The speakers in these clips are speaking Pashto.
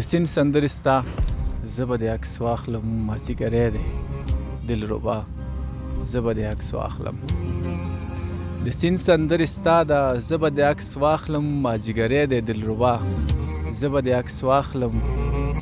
د سیند سندرې ستا زه به د عکس واخلم مازدیګری دی دلربا زه به د عکس واخلم د سیند سندرې ستا ده زه به د عکس واخلم مازدیګری دی دلربا زه به د عکس واخلم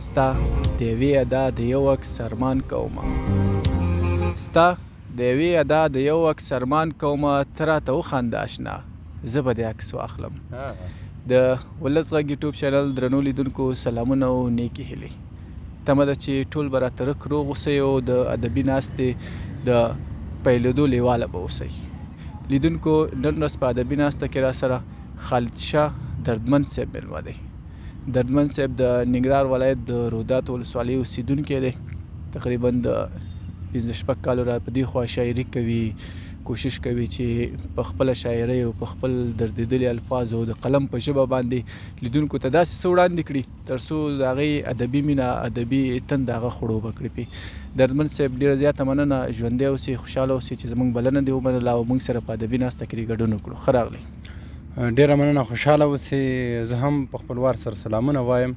ستا د یوې ادا د یو عکس ارمان کومه ستا د یوې ادا د یو عکس ارمان کومه ته راته وخانده اشنا زه به د عکس واخلم د ولس غږ یوټیوب چینل درنو لیدونکو سلامونه او نیکې هیلې تمه ده چې ټول به راته رک روغ اوسئ او د ادبي ناستې د پیلېدو لیواله به اوسئ لیدونکو نن ورځ په ادبي ناسته کې راسره خالد شاه دردمن صاحب میلمه دی دردمن صاحب د ننګرهار ولایت د رودات ولسوالۍ اوسېدونکی دی تقریبا د 15 کالو را په دې خوا شاعري کوي کوشش کوي چې په خپله شاعرۍ او په خپل دردېدلي الفاظو د قلم په ژبه باندې لیدونکو ته داسې څه وړاندې کړي تر څو د هغې ادبي مینه ادبي تند هغه خړوبه کړي پې دردمن صاحب ډېره زیاته مننه ژوندی اوسئ خوشحاله اوسئ چې زموږ بلنه دې ومنله او موږ سره په ادبي ناسته کې ګډون وکړو ښه راغلی ډېره مننه خوشحاله اوسئ زه هم په خپل وار سره سلامونه وایم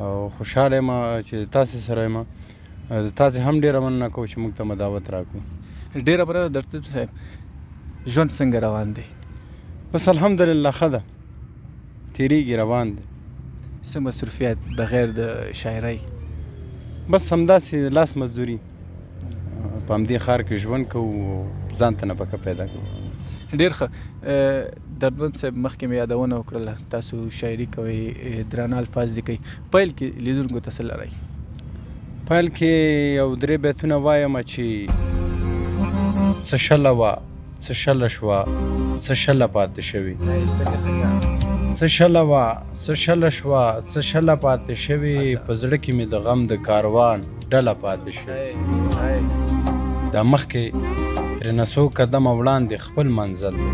او خوشحاله یم چې تاسې سره یم تاسې هم ډېره مننه کوو چې موږ ته دعوت راکړو ډېره مننه دردمن صاحب ژوند څنګه روان دی بس الحمدلله ښه ده تېرېږي روان دی څه مصروفیت بغیر د شاعرۍ بس همداسې لاس مزدوري په همدې ښار کې ژوند کوو ځان ته نفقه پیدا کوو ډېر ښه دردمن صاحب مخکې مې یادونه وکړله تاسو شاعري کوئ درانه الفاظ لیکئ پیل کې لیدونکو ته څه لرئ پیل کې یو 3 بیتونه وایم چې څه شله وه څه شله شوه څه شله پاتې شوي څه شله وه څه شله شوه څه شله پاتې شوي په زړه کې مې د غم د کاروان ډله پاتې شوي دا مخکې ترېنه 100 قدمه وړاندې خپل منزل دی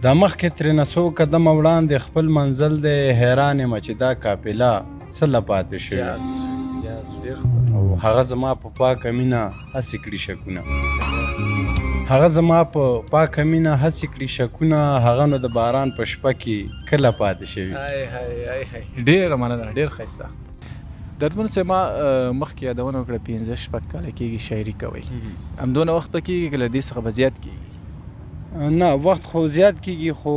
دا مخکې ترېنه 100 قدمه وړاندې خپل منزل دی حیران یم چې دا قافله څه له پاتې شوي او هغه زما په پاکه مینه هسې کړي شکونه هغه زما په پاکه مینه هسې کړي شکونه هغه نو د باران په شپه کې کله پاتې شوي ډېره مننه ډېر ښایسته دردمن صاحب ما مخکې یادونه وکړه 15 کاله کېږي شاعري کوئ همدونه وخت به کېږي که له دې څخه به زیات کېږي نه وخت خو زیات کېږي خو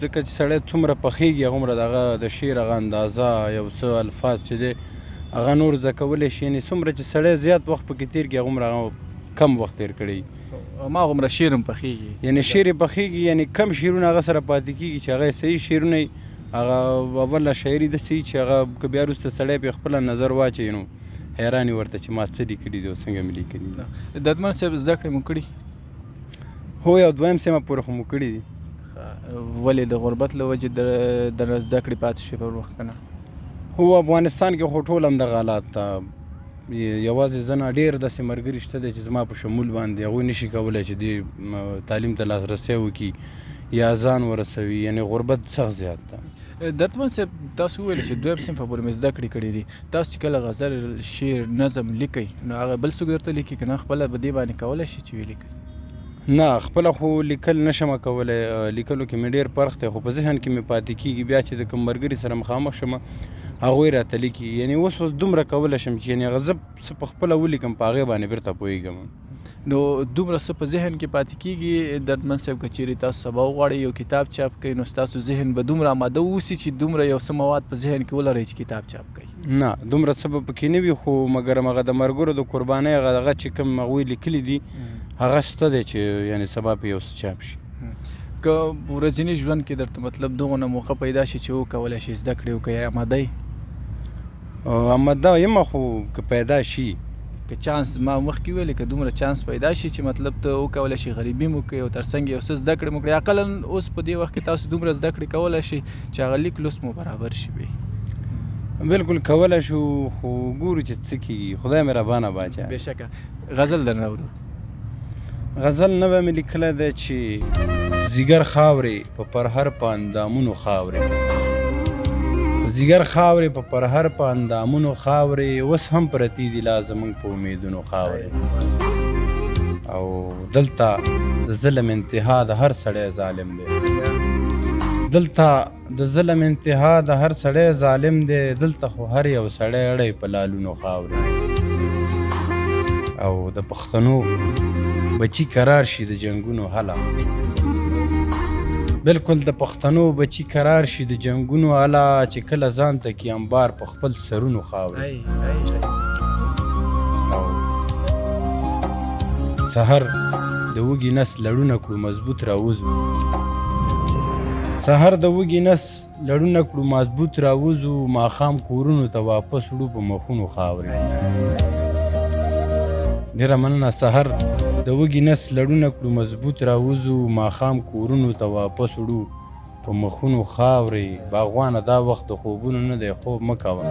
ځکه چې سړی څومره پخېږي هغومره د هغه د شعر هغه اندازه یو څه الفاظ چې دی هغه نور زده کولی شي یعنې څومره چې سړی زیات وخت پکې تېر کړي هغومره هغه کم وخت تېر کړی هماغومره شعر هم پخېږي یعنې شعر یې پخېږي یعنې کم شعرونه هغه سره پاتې کېږي چې هغه صحیح شعرونه وي هغه اوله شاعري داسې وي چې هغه که بیا وروسته سړی پرې خپله نظر واچوي نو حیران یې ورته چې ما څه لیکلي دي او څنګه مې لیکلي دي دردمن صاحب زده کړې مو کړي هو یو 2 سیمه پورې خو مو کړي دي ولې د غربت له وجې درنه زده کړې پاتې شوې پر وخت که نه هو افغانستان کې خو ټول همدغه حالات ته یوازې زه نه ډېر داسې ملګري شته دی چې زما په شمول باندې هغوی نشي کولی چې دې تعلیم ته لاسرسی وکړي یا ځان ورسوي یعنې غربت سخت زیات ده دردمن صاحب تاسو وویل چې 2 صنفه پورې مې زده کړې کړي دي تاسو چې کله غزل شعر نظم لیکئ نو هغه بل څوک درته لیکي که نه خپله په دې باندې کولی شي چې ولیکئ نه خپله خو لیکل نشم کولی لیکلو کې مې ډېر فرق دی خو په ذهن کې مې پاتې کېږي بیا چې د کوم ملګري سره مخامخ شم هغوی راته لیکي یعنې اوس دومره کولی شم چې یعنې هغه زه څه په خپله ولیکم په هغې باندې بېرته پوهېږم نو دومره څه په ذهن کې پاتې کېږي دردمن صاحب که چیرې تاسو سبا وغواړئ یو کتاب چاپ کوئ نو ستاسو ذهن به دومره آماده واوسي چې دومره یو څه مواد په ذهن کې ولرئ چې کتاب چاپ کوئ نه دومره څه به پکې نه وي خو مګر هغه د ملګرو د قربانۍ هغه چې کوم هغوی لیکلي دي هغه شته دی چې یعنې سبا په یو څه چاپ شي که ورځني ژوند کې درته مطلب دغونه موقع پیدا شي چې وکولی شي زده کړې وکړئ آماده آماده یم خو که پیدا شي که چانس ما مخکې ویلې که دومره چانس پیدا شي چې مطلب ته وکولی شي غریبي مو کوي او تر څنګ یو څه زده کړې مو کړئ اقلا اوس په دې وخت کې تاسو دومره زده کړې کولی شي چې هغه لیک لوست مو برابر شي وي بلکل کولی شو خو ګورو چې څه کېږي خدای مهربانه باچا بېشکه غزل درنه اورو غزل نه به مې لیکلی دی چې زیګر خاورې په پرهر په اندامونو خاورې زیګر خاورې په پرهر په اندامونو خاورې اوس هم پرتې دي لا زموږ په امیدونو خاورې او دلته د ظلم انتها د هر سړی ظالم دی دلته د ظلم انتها د هر سړی ظالم دی دلته خو هر یو سړی اړی په لالونو خاورې او د پښتنو بچي قرار شي د جنګونو هله بلکل د پښتنو بچي قرار شي د جنګونو هله چې کله ځان ته کي انبار په خپل سرونو خاورې او سحر د وږي نس لړونه کړو مضبوط راوځو سحر د وږي نس لړونه کړو مضبوط راوځو ماښام کورونو ته واپس وړو په مخونو خاورې ډېره مننه سحر د وږي نس لړونه کړو مضبوط راوځو ماښام کورونو ته واپس وړو په مخونو خاورې باغوانه دا وخت د خوبونو نه دی خوب مه کوه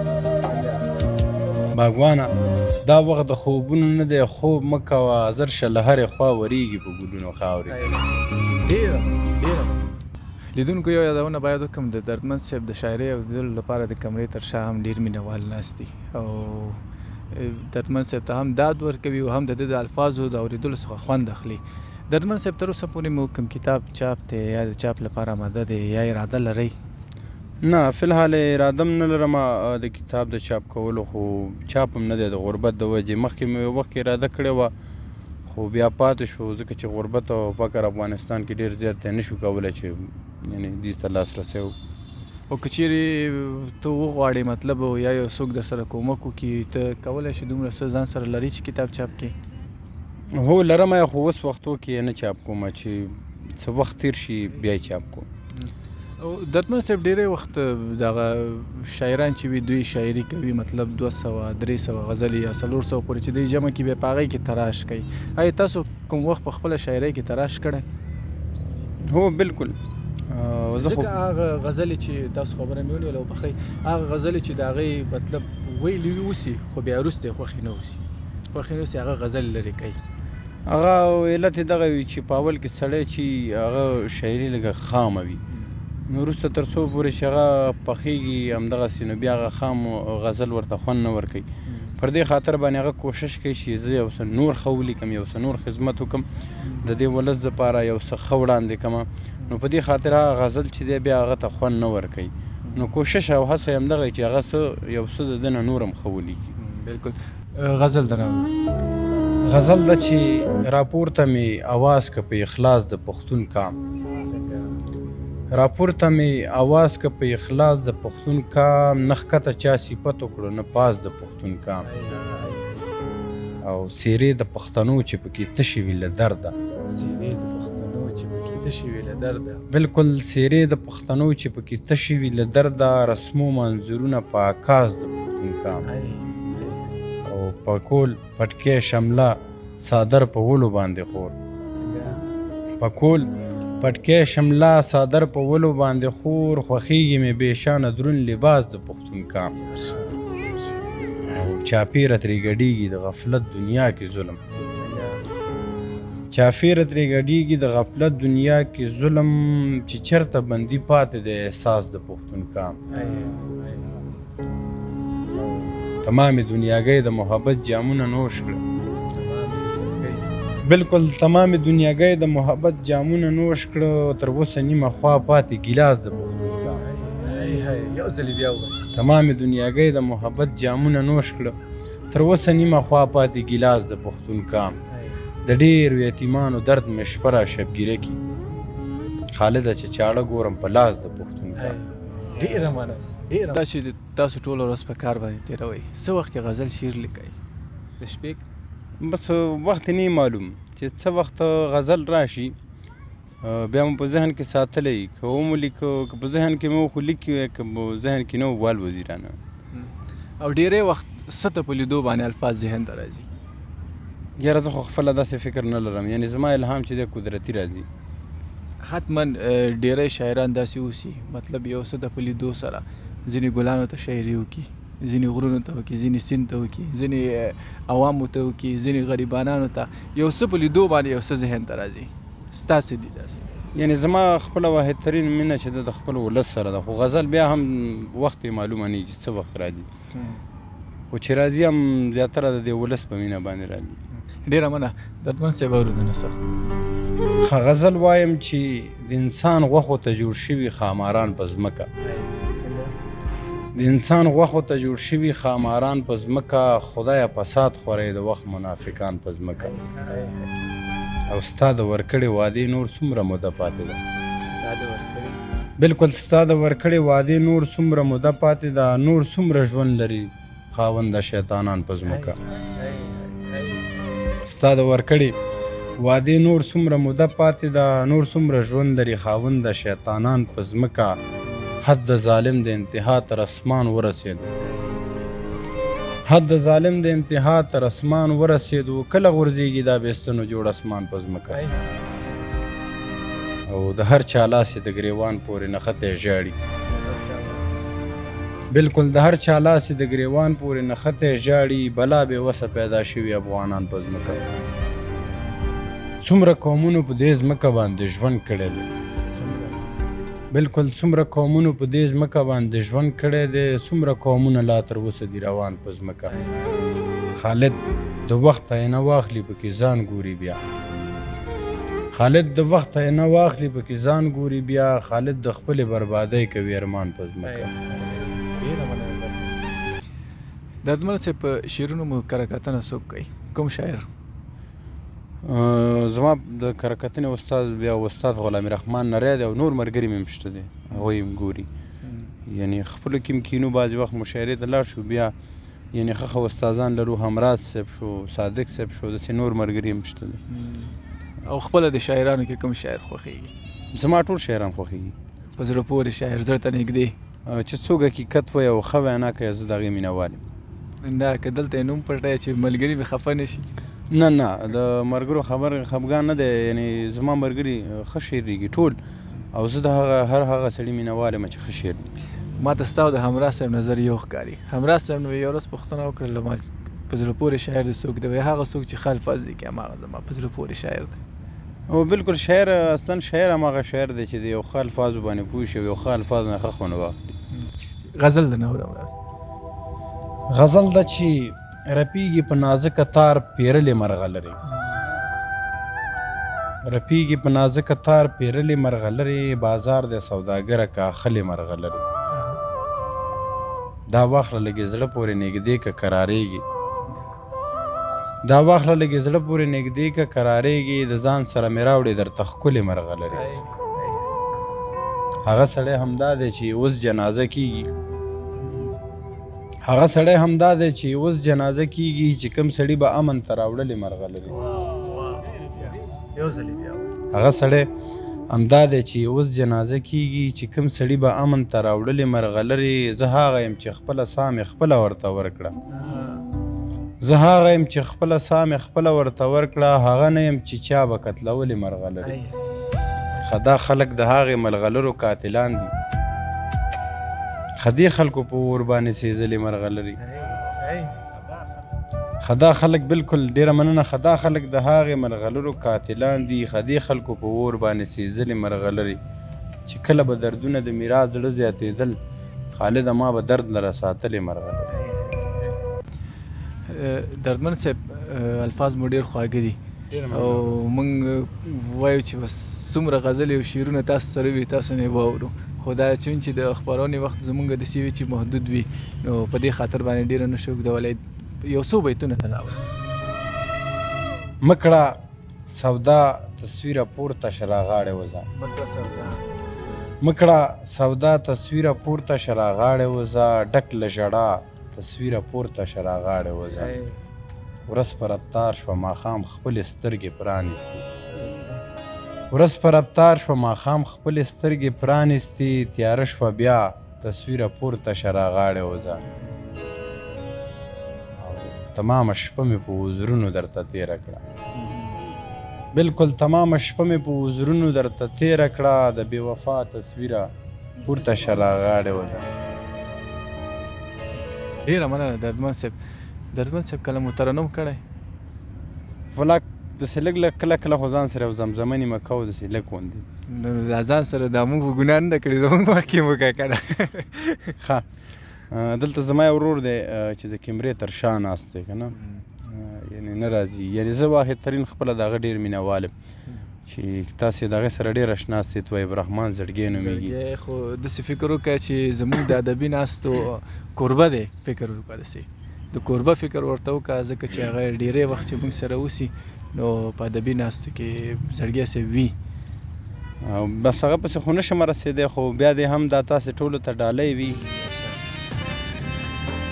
باغوانه دا وخت د خوبونو نه دی خوب مه کوه زر شه له هرې خوا ورېږي په ګلونو خاورې ډېره لیدونکو یو یادونه باید وکړم د دردمند صاحب د شاعرۍ اورېدلو لپاره د کمرې تر شا هم ډېر مینهوال ناست دي او دردمند صاحب ته هم داد ورکوي او هم د ده د الفاظو د اورېدلو څخه خوند اخلي. دردمند صاحب تر اوسه پورې مو کوم کتاب چاپ دی یا د چاپ لپاره آماده دی یا اراده لرئ؟ نه فلحال اراده م نه لرم د کتاب د چاپ کولو خو چاپ هم نه دی د غربت د وجې مخکې مې یو وخت اراده کړې وه خو بیا پاتې شو ځکه چې غربت او فقر افغانستان کې ډېر زیات دی نه شو کولی چې یعنې دې ته لاسرسی و او که چیرې ته وغواړې مطلب یا یو څوک در سره کومک وکړي ته کولی شې دومره څه ځان سره لري چې کتاب چاپ کړې؟ هو لرم خو اوس وختو کې نه چاپ کوم چې څه وخت تېر شي بیا یې چاپ کوم. او دردمند صاحب ډېری وخت دغه شاعران چې وي دوی شاعري کوي مطلب 200 300 غزلې یا 400 پورې چې دوی جمع کړي بیا په هغې کې تراش کوي. آیا تاسو کوم وخت په خپله شاعرۍ کې تراش کړی؟ هو بالکل ځکه هغه غزلې چې تاسو خبره مې ونیوله وبخئ هغه غزلې چې د هغې مطلب ویلي اوسي خو بیا وروسته یې خوښې نه اوسي هغه غزل لرې کوي. هغه علت یې دغه وي چې په اول کې سړی چې هغه شاعري لږه خامه وي نو وروسته تر څو پورې چې هغه پخېږي همدغسې نو بیا هغه خام غزل ورته خوند نه ورکوي. پر دې خاطر باندې هغه کوشش کوي چې زه یو څه نور ښه ولیکم یو څه نور خدمت وکړم د دې ولس دپاره یو څه ښه وړاندې کړمه نو په دې خاطر هغه غزل چې دی بیا هغه ته خوند نه ورکوي نو کوشش او هڅه یې همدغه چې هغه څه یو څه د ده نه نور هم ښه ولیکي. بلکل غزل د غزل ده چې راپورته مې اواز که په اخلاص د پښتون کام راپورته مې اواز که په اخلاص د پښتون کام نه ښکته چا صفت وکړو نه پاس د پښتون کام او څېرې د پښتنو چې پکې تشې وي له درده بلکل څېرې د پښتنو چې پکې تشې وي له درده رسمو منظورونه په عکاس د پښتون کام او پکول پټکې شمله صادر په ولو باندې خور پکول پټکې شمله صادر په ولو باندې خور خوښیږي مې بېشانه دروند لباس د پښتون کام او چاپېره ترې ګډېږي د غفلت دنیا کې ظلم چاپېره ترې ګډېږي د غفلت دنیا کې ظلم چې چېرته بندي پاتې د احساس د پښتون کام تمامې دنیاګۍ د محبت جامونه نوش کړه بلکل تمامې دنیاګۍ د محبت جامونه نوش کړه تر اوسه نیمه خوا پاتې ګیلاس د پښتون کام تمامې دنیاګۍ د محبت جامونه نوش کړه تر اوسه نیمه خوا پاتې ګیلاس د پښتون کام د ډېرو یتیمانو درد مې شپه را شبګیره کي خالده چې چاړه ګورم په لاس د پښتون کام. ډېره مننه دا چې تاسو ټوله ورځ په کار باندې تېروئ څه وخت کې غزل شعر لیکئ؟ د شپې بس وخت نه معلوم چې څه وخت غزل راشي بیا مو په ذهن کې ساتلی که ومو لیکو که په ذهن کې مو خو لیکي وی که په ذهن کې نه و وال وزیرانه او ډېری وخت څه ته په لیدو باندې الفاظ ذهن ته راځي؟ یاره زه خو خپله داسې فکر نه لرم یعنې زما الهام چې دی قدرتي راځي. حتما ډېری شاعران داسې اوسي مطلب یو څه د په لیدو سره ځینې ګلانو ته شاعري وکړي ځینې غرونو ته وکړي ځینې سیند ته وکړي ځینې عوامو ته وکړي ځینې غریبانانو ته یو څه په لیدو باندې یو څه ذهن ته راځي ستاسې دي داسې؟ یعنې زما خپله واحد ترین مینه چې ده د خپل ولس سره ده خو غزل بیا هم وخت یې معلومه نه وي چې څه وخت راځي خو چې راځي هم زیاتره د دې ولس په مینه باندې راځي. ډېره مننه دردمند صاحب اورېدنه څه غزل وایم چې د انسان غوښو ته جوړ شوي خاماران په ځمکه د انسان غوښو ته جوړ شوي خاماران په ځمکه خدایه فساد خوری د وخت منافقان په ځمکه او ستا د ورکړې وعدې نور څومره موده پاتې ده بلکل ستا د ورکړې وعدې نور څومره موده پاتې ده نور څومره ژوند لري خاونده شیطانان په ځمکه ستا د ورکړې وعدې نور څومره موده پاتې ده نور څومره ژوند لري خاونده شیطانان په ځمکه حد د ظالم د انتها تر اسمان ورسېدو حد د ظالم د انتها تر اسمان ورسېدو کله غورځېږي دا بېستنو جوړ اسمان په ځمکه او د هر چا لاس یې د ګریوان پورې نښتی ژاړي بلکل د هر چا لاس یې د ګریوان پورې نښتی ژاړي بلا بې وسه پیدا شوي افغانان په ځمکه څومره قومونو په دې ځمکه باندې ژوند کړی دی بلکل څومره قومونو په دې ځمکه باندې ژوند کړی دی څومره قومونه لا تر اوسه دي روان په ځمکه خالد د وخت عینه واخلي پکې ځان ګوري بیا خالد د وخت عینه واخلي پکې ځان ګوري بیا خالد د خپلې بربادۍ کوي ارمان په ځمکه دردمن صاحب په شعرونو مو کره کتنه څوک کوي کوم شاعر زما د کره کتنې استاد بیا استاد غلام رحمان نری دی او نور ملګري مې هم شته دي هغوی هم ګوري یعنې خپلو کې هم کینو بعضې وخت مشاعرې ته لاړ شو بیا یعنې ښه استادان لرو همراز صاحب شو صادق صاحب شو داسې نور ملګري هم شته دي او خپله د شاعرانو کې کوم شاعر خوښېږي زما ټول شاعران خوښېږي په زړه پورې شاعر زړه ته نږدې چې څوک حقیقت وایي او ښه وینا کوي زه د هغې مینهوال یم نه که دلته یې نوم پټی چې ملګري مې خفه نه شي نه د ملګرو خفګان نه دی یعنې زما ملګري ښه شعر لیکي ټول او زه د هر هغه سړي مینهوال یم چې ښه شعر لیکي ما ته ستا او د همراز صاحب نظر یو ښکاري همراز صاحب نه یو ورځ پوښتنه وکړله ما په زړه پورې شاعر د څوک دی وایي هغه څوک چې ښه الفاظ لیکي هماغه زما په زړه پورې شاعر دی او بلکل شاعر اصلا شاعر هماغه شاعر دی چې د یو ښه الفاظو باندې پوه شي او یو ښه الفاظ نه ښه خوند واخلي غزل د نه اورم غزل ده چې رپیږي په نازکه تار پیرلې مرغلرې رپیږي په نازکه تار پیرلې مرغلرې بازار د سوداګره کاخلې مرغلرې دا واخله لږې زړه پورې نږدې که قرارېږي دا واخله لږې زړه پورې نږدې که قرارېږي د ځان سره مې راوړې درته ښکلې مرغلرې هغه سړی همدا دی چې اوس جنازه کیږي هغه سړی همدا دی چې اوس جنازه کیږي چې کوم سړي به امن ته راوړلې مرغلرې هغه سړی همدا دی چې اوس جنازه کیږي چې کوم سړي به امن ته راوړلې مرغلرې زه هغه یم چې خپله ساه مې خپله ورته ورکړه زه هغه یم چې خپله ساه مې خپله ورته ورکړه هغه نه یم چې چا به قتلولې مرغلرې ښه دا خلک د هغې ملغلرو قاتلان دي ښه دې خلکو په اور باندې سېزلې مرغلرې ښه دا خلک بلکل ډېره مننه ښه دا خلک د هغې مرغلرو قاتلان دي ښه دې خلکو په اور باندې سېزلې مرغلرې چې کله به دردونه د میراث زړه زیاتېدل خالده ما به درد لره ساتلې مرغلرې دردمن صاحب الفاظ مو ډېر خواږه دي او موږ وایو چې بس څومره غزلې او شعرونه تاسو سره وي تاسو نه واورو خو دا چون چې د خپرونې وخت زموږ داسې وي چې محدود وي نو په دې خاطر باندې ډېره نه شو اوږدولی یو څو بیتونه راوړه مکړه سودا تصویره پورته شه راغاړې وځه مکړه سودا تصویره پورته شه راغاړې وځه ډک له ژړا تصویره پورته شه راغاړې وځه ورځ په رفتار شوه ماښام خپلې سترګې پرانیستې ورځ په رفتار شوه ماښام خپلې سترګې پرانیستې تیاره شوه بیا تصویره پورته شه راغاړې وځه تمامه شپه مې په وزرونو درته تېره کړه بلکل تمامه شپه مې په وزرونو درته تېره کړه د بې وفا تصویره پورته شه راغاړې وځه ډېره مننه دردمن صاحب دردمن صاحب کله مو ترنم کړی فلاک داسې لږ لږ کله کله خو ځان سره یو زمزمه نیمه کوو داسې لږ غوندې نو دا ځان سره دا موږ خو ګناه نه ده کړې زموږ مخکې مو که که نه ښه دلته زما یو ورور دی چې د کیمرې تر شا ناست دی که نه یعنې نه راځي یعنې زه واحد ترین خپله د هغه ډېر مینهوال یم چې تاسې د هغې سره ډېر اشنا سئ طیب الرحمن زړګی نومېږي. زړګی خو داسې فکر وکړه چې زموږ د ادبي ناستو کوربه دی، فکر وکړه داسې د کوربه فکر ورته وکړه، ځکه چې هغه ډېری وخت چې موږ سره اوسي نو په ادبي ناستو کې زړګی صاحب وي. او بس هغه پسې خو نشم رسېدی، خو بیا دې هم دا تاسې ټولو ته ډالۍ وي.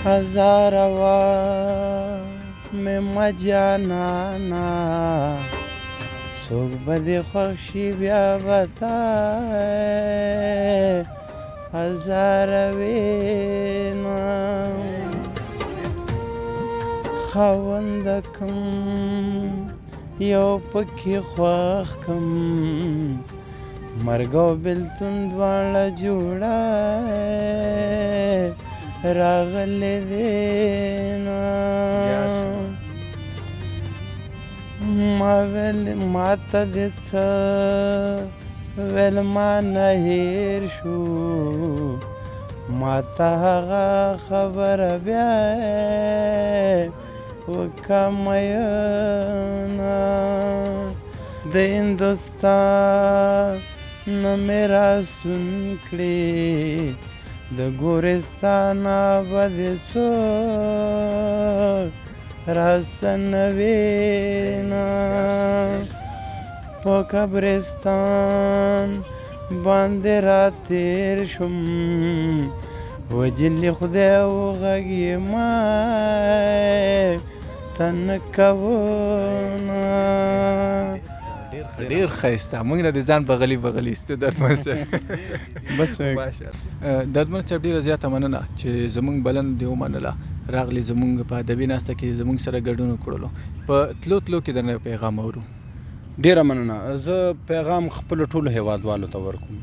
هزاره مې مه جانانه څوک به دې خوښ شي بیا به تا هزاره وینه خاونده کم یو پکې خوښ کم مرګ او بېلتون دواړه جوړه راغلی دی نه ما ویل ما ته دې څه ویل ما نه هېر شو ما ته هغه خبره بیا وکړه میینه د هندوستان نه مې راستون کړې د ګورستانه به دې څوک راستنوینه په قبرستان باندې راتېر شوم وجلې خدای وغږې ما تن کوونه. ډېر ښایسته، موږ نه د ځان بغلي بغلي ایستو دردمن صاحب. بس دردمن صاحب ډېره زیاته مننه چې زموږ بلنه دې ومنله، راغلي زموږ په ادبي ناسته کې زموږ سره ګډون وکړلو. په تلو تلو کې درنه پیغام اورو. ډېره مننه. زه پیغام خپلو ټولو هیوادوالو ته ورکوم.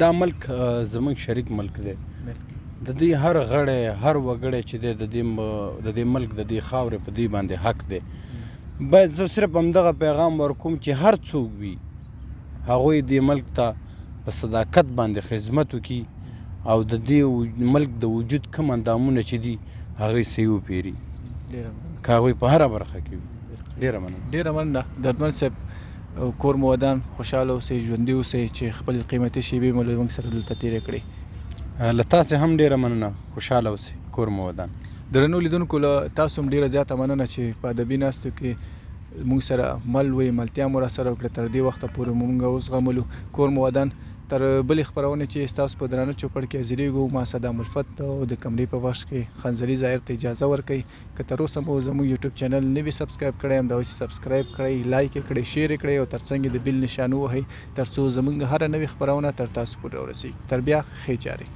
دا ملک زموږ شریک ملک دی، د دې هر غړی هر وګړی چې دی د دې ملک د دې خاورې په دې باندې حق دی. باید زه صرف همدغه پیغام ورکوم چې هر څوک وي هغوی دې ملک ته په صداقت باندې خدمت وکړي او د دې ملک د وجود کوم اندامونه چې دي هغوی صحیح وپېري که هغوی په هره برخه کې وي. ډېره مننه. ډېره مننه دردمن صاحب. کور مو ودان، خوشحاله اوسئ، ژوندي اوسئ چې خپل قیمتي شیبې مو له موږ سره دلته تېرې کړې. له تاسې هم ډېره مننه. خوشحاله اوسئ. کور مو ودان. درنو لیدونکو له تاسو هم ډېره زیاته مننه چې په ادبي ناستو کې موږ سره مل وئ، ملتیا مو راسره وکړه. تر دې وخته پورې موږ وزغملو. کور مو ودان. تر بلې خپرونې چې ستاسو په درانه چوپړ کې حاضرېږو، ما صدام الفت او د کمرې په بخش کې خنزري ظاهر ته اجازه ورکوئ. که تر اوسه مو زموږ یوټیوب چینل نه وي سبسکرایب کړی، همداسې سبسکرایب کړئ، لایک یې کړئ، شیر یې کړئ او تر څنګ د بیل نشان ووهئ تر څو زموږ هره نوې خپرونه تر تاسو پورې ورسېږي. تر بیا ښې چارې.